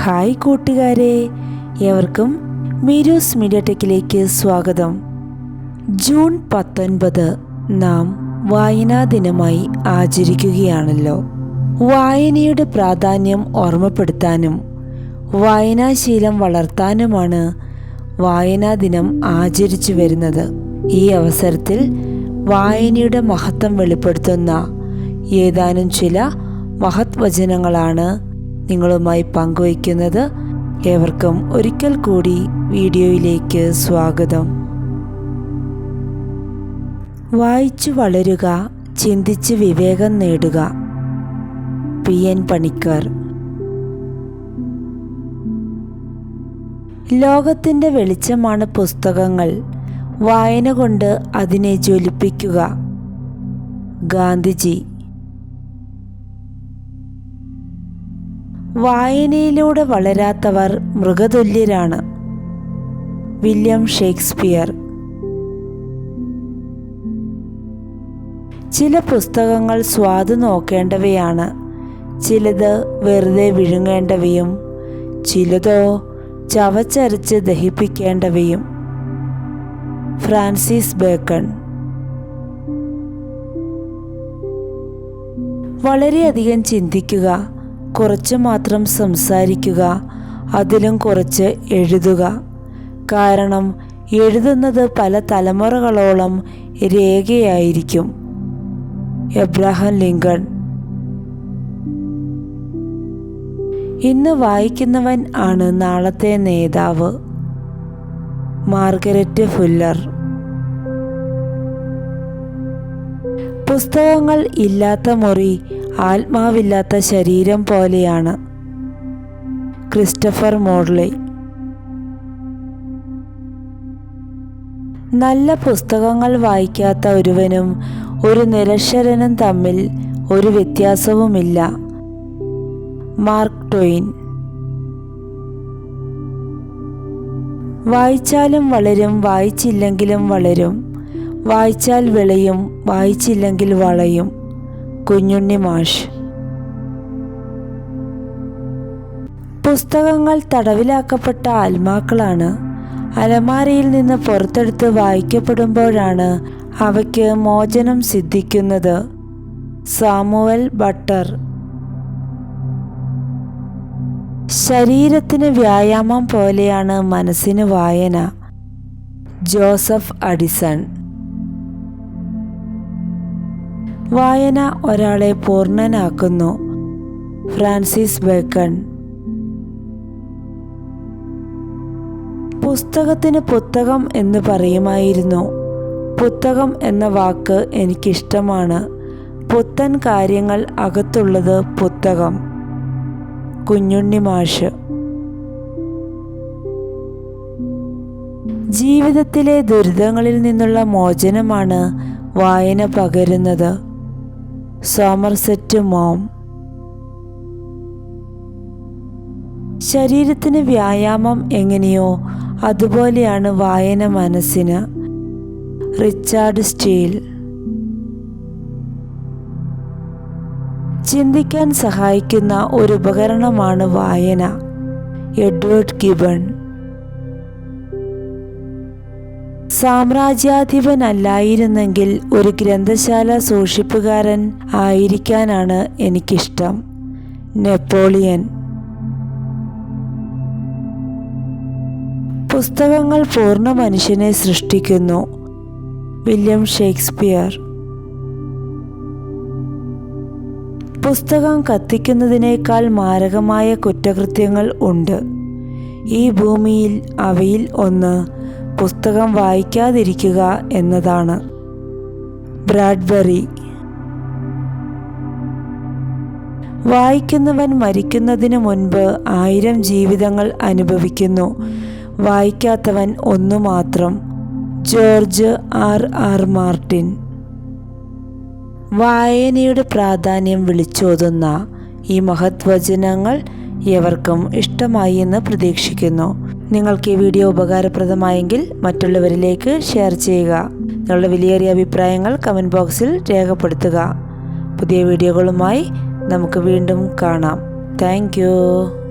Hi കൂട്ടുകാരെ, ഏവർക്കും മീരൂസ് media ടെക്കിലേക്ക് സ്വാഗതം. ജൂൺ 19 നാം വായനാ ദിനമായി ആചരിക്കുകയാണല്ലോ. വായനയുടെ പ്രാധാന്യം ഓർമ്മപ്പെടുത്താനും വായനാശീലം വളർത്താനുമാണ് വായനാ ദിനം ആചരിച്ചു വരുന്നത്. ഈ അവസരത്തിൽ വായനയുടെ മഹത്വം വെളിപ്പെടുത്തുന്ന ഏതാനും ചില മഹത് വചനങ്ങളാണ് നിങ്ങളുമായി പങ്കുവയ്ക്കുന്നത്. ഏവർക്കും ഒരിക്കൽ കൂടി വീഡിയോയിലേക്ക് സ്വാഗതം. വായിച്ചു വളരുക, ചിന്തിച്ച് വിവേകം നേടുക. PN പണിക്കർ. ലോകത്തിൻ്റെ വെളിച്ചമാണ് പുസ്തകങ്ങൾ. വായന കൊണ്ട് അതിനെ ജ്വലിപ്പിക്കുക. ഗാന്ധിജി. വായനയിലൂടെ വളരാത്തവർ മൃഗതുല്യരാണ്. William Shakespeare. ചില പുസ്തകങ്ങൾ സ്വാദ് നോക്കേണ്ടവയാണ്, ചിലത് വെറുതെ വിഴുങ്ങേണ്ടവയും, ചിലതോ ചവച്ചരച്ച് ദഹിപ്പിക്കേണ്ടവയും. Francis bacon. വളരെയധികം ചിന്തിക്കുക, കുറച്ച് മാത്രം സംസാരിക്കുക, അതിലും കുറച്ച് എഴുതുക. കാരണം എഴുതുന്നത് പല തലമുറകളോളം രേഖയായിരിക്കും. Abraham Lincoln. ഇന്ന് വായിക്കുന്നവൻ ആണ് നാളത്തെ നേതാവ്. Margaret Fuller. പുസ്തകങ്ങൾ ഇല്ലാത്ത മുറി ആത്മാവില്ലാത്ത ശരീരം പോലെയാണ്. Christopher Morley. നല്ല പുസ്തകങ്ങൾ വായിക്കാത്ത ഒരുവനും ഒരു നിരക്ഷരനും തമ്മിൽ ഒരു വ്യത്യാസവുമില്ല. Mark Twain. വായിച്ചാലും വളരും, വായിച്ചില്ലെങ്കിലും വളരും. വായിച്ചാൽ വിളയും, വായിച്ചില്ലെങ്കിൽ വളയും. കുഞ്ഞുണ്ണി മാഷ്. പുസ്തകങ്ങൾ തടവിലാക്കപ്പെട്ട ആത്മാക്കളാണ്. അലമാരയിൽ നിന്ന് പുറത്തെടുത്ത് വായിക്കപ്പെടുമ്പോഴാണ് അവയ്ക്ക് മോചനം സിദ്ധിക്കുന്നത്. Samuel butter. ശരീരത്തിന് വ്യായാമം പോലെയാണ് മനസ്സിന് വായന. Joseph Addison. വായന ഒരാളെ പൂർണ്ണനാക്കുന്നു. Francis bacon. പുസ്തകത്തിന് പുത്തകം എന്ന് പറയുമായിരുന്നു. പുത്തകം എന്ന വാക്ക് എനിക്കിഷ്ടമാണ്. പുത്തൻ കാര്യങ്ങൾ അകത്തുള്ളത് പുത്തകം. കുഞ്ഞുണ്ണി മാഷ്. ജീവിതത്തിലെ ദുരിതങ്ങളിൽ നിന്നുള്ള മോചനമാണ് വായന പകരുന്നത്. Somerset Maugham. ശരീരത്തിന് വ്യായാമം എങ്ങനെയോ അതുപോലെയാണ് വായന മനസ്സിന്. Richard steel. ചിന്തിക്കാൻ സഹായിക്കുന്ന ഒരു ഉപകരണമാണ് വായന. Edward Given. സാമ്രാജ്യാധിപനല്ലായിരുന്നെങ്കിൽ ഒരു ഗ്രന്ഥശാല സൂക്ഷിപ്പുകാരൻ ആയിരിക്കാനാണ് എനിക്കിഷ്ടം. നെപ്പോളിയൻ. പുസ്തകങ്ങൾ പൂർണ്ണ മനുഷ്യനെ സൃഷ്ടിക്കുന്നു. William Shakespeare. പുസ്തകം കത്തിക്കുന്നതിനേക്കാൾ മാരകമായ കുറ്റകൃത്യങ്ങൾ ഉണ്ട്. ഈ ഭൂമിയിൽ അവയിൽ ഒന്ന് പുസ്തകം വായിക്കാതിരിക്കുക എന്നതാണ്. ബ്രാഡ്ബറി. വായിക്കുന്നവൻ മരിക്കുന്നതിന് മുൻപ് 1000 ജീവിതങ്ങൾ അനുഭവിക്കുന്നു. വായിക്കാത്തവൻ ഒന്നു മാത്രം. George R.R. മാർട്ടിൻ. വായനയുടെ പ്രാധാന്യം വിളിച്ചോതുന്ന ഈ മഹത് വചനങ്ങൾ ഏവർക്കും ഇഷ്ടമായി എന്ന് പ്രതീക്ഷിക്കുന്നു. നിങ്ങൾക്ക് ഈ വീഡിയോ ഉപകാരപ്രദമായെങ്കിൽ മറ്റുള്ളവരിലേക്ക് ഷെയർ ചെയ്യുക. നിങ്ങളുടെ വിലയേറിയ അഭിപ്രായങ്ങൾ കമൻറ്റ് ബോക്സിൽ രേഖപ്പെടുത്തുക. പുതിയ വീഡിയോകളുമായി നമുക്ക് വീണ്ടും കാണാം. Thank you.